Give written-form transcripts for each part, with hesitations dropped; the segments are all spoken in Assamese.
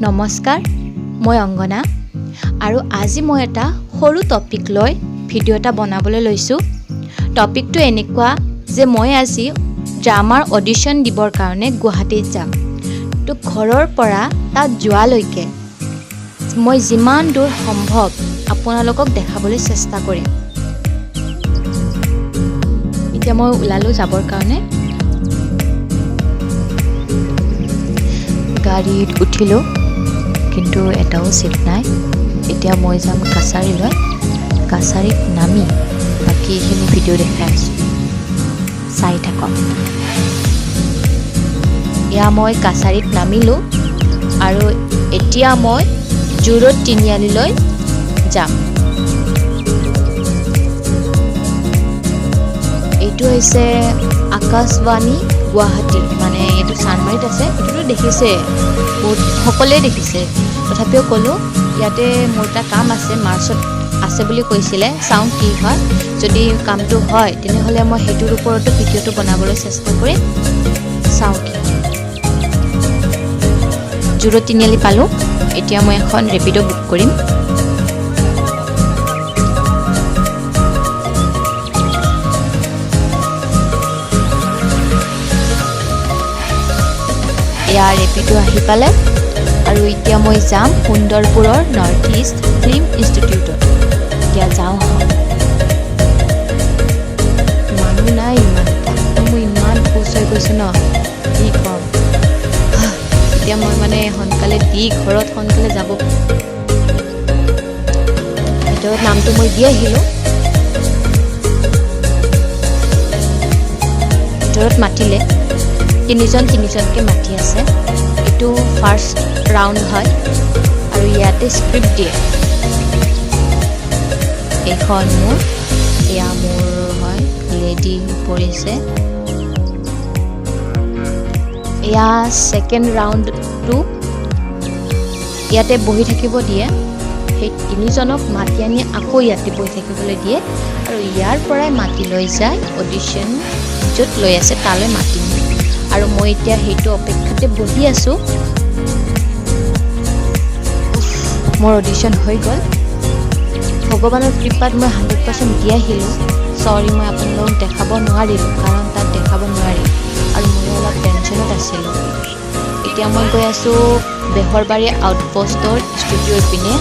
নমস্কাৰ, মই অংগনা আৰু আজি মই এটা সৰু টপিক লৈ ভিডিঅ' এটা বনাবলৈ লৈছোঁ। টপিকটো এনেকুৱা যে মই আজি ড্ৰামাৰ অডিশ্যন দিবৰ কাৰণে গুৱাহাটীত যাম। তো ঘৰৰ পৰা তাত যোৱালৈকে মই যিমান দূৰ সম্ভৱ আপোনালোকক দেখাবলৈ চেষ্টা কৰিম। এতিয়া মই ওলালোঁ যাবৰ কাৰণে। গাড়ীত উঠিলোঁ, কিন্তু এটাও চিট নাই। এতিয়া মই যাম কাছাৰীলৈ। কাছাৰীত নামি বাকীখিনি ভিডিঅ' দেখাই আছোঁ, চাই থাকক। এয়া মই কাছাৰীত নামিলোঁ আৰু এতিয়া মই জু-ৰোড তিনিআলিলৈ যাম। এইটো হৈছে আকাশবাণী গুৱাহাটী, মানে এইটো চানমাৰীত আছে। এইটোতো দেখিছে, বহুত সকলোৱে দেখিছে, তথাপিও ক'লোঁ ইয়াতে মোৰ এটা কাম আছে, মাৰ্চত আছে বুলি কৈছিলে। চাওঁ কি হয়, যদি কামটো হয় তেনেহ'লে মই সেইটোৰ ওপৰতো ভিডিঅ'টো বনাবলৈ চেষ্টা কৰিম। চাওঁ কি হয়। জু-ৰোড তিনিআলি পালোঁ। এতিয়া মই এখন ৰেপিড' বুক কৰিম। এয়া ৰেপিড' আহি পালে আৰু এতিয়া মই যাম সুন্দৰপুৰৰ নৰ্থ ইষ্ট ফিল্ম ইনষ্টিটিউটত। এতিয়া যাওঁ। মানুহ নাই ইমান এটা, মই ইমান খুচ হৈ গৈছোঁ ন, কি ক'ম। এতিয়া মই মানে সোনকালে ঘৰত সোনকালে যাব। ভিতৰত নামটো মই দি আহিলোঁ। ভিতৰত মাতিলে তিনিজনকৈ মাতি আছে। এইটো ফাৰ্ষ্ট ৰাউণ্ড হয় আৰু ইয়াতে স্ক্ৰিপ্ট দিয়ে। এইখন এয়া মোৰ হয়, লেডি পৰিছে। এয়া ছেকেণ্ড ৰাউণ্ডটো। ইয়াতে বহি থাকিব দিয়ে। সেই তিনিজনক মাতি আনি আকৌ ইয়াতে বহি থাকিবলৈ দিয়ে আৰু ইয়াৰ পৰাই মাতি লৈ যায় অডিশ্যন য'ত লৈ আছে তালৈ মাতি নিয়ে। আৰু মই এতিয়া সেইটো অপেক্ষাতে বহি আছোঁ। মোৰ অডিশ্যন হৈ গ'ল। ভগৱানৰ কৃপাত মই 100% দি আহিলোঁ। চৰি, মই আপোনালোকক দেখাব নোৱাৰিলোঁ, কাৰণ তাত দেখাব নোৱাৰি আৰু মই অলপ টেনশ্যনত আছিলোঁ। এতিয়া মই গৈ আছোঁ বেহৰবাৰী আউটপোষ্টৰ ষ্টুডিঅ'ৰ পিনে,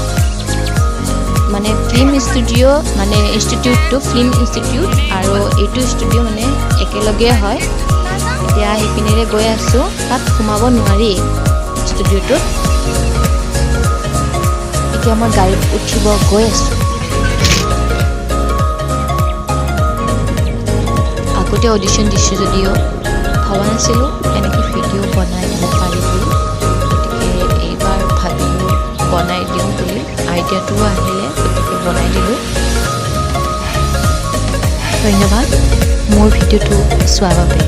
মানে ফিল্ম ষ্টুডিঅ', মানে ইনষ্টিটিউটটো ফিল্ম ইনষ্টিটিউট আৰু এইটো ষ্টুডিঅ' মানে একেলগে হয়। এতিয়া সেইপিনেৰে গৈ আছোঁ। তাত সোমাব নোৱাৰি ষ্টুডিঅ'টোত। এতিয়া মই গাড়ীত উঠিব গৈ আছোঁ। আগতে অডিশ্যন দিছোঁ যদিও ভবা নাছিলোঁ এনেকৈ ভিডিঅ' বনাই দিব পাৰি বুলি। গতিকে এইবাৰ ভাবিলোঁ বনাই দিওঁ বুলি, আইডিয়াটোও আহিলে, গতিকে বনাই দিলোঁ। ধন্যবাদ মোৰ ভিডিঅ'টো চোৱাৰ বাবে।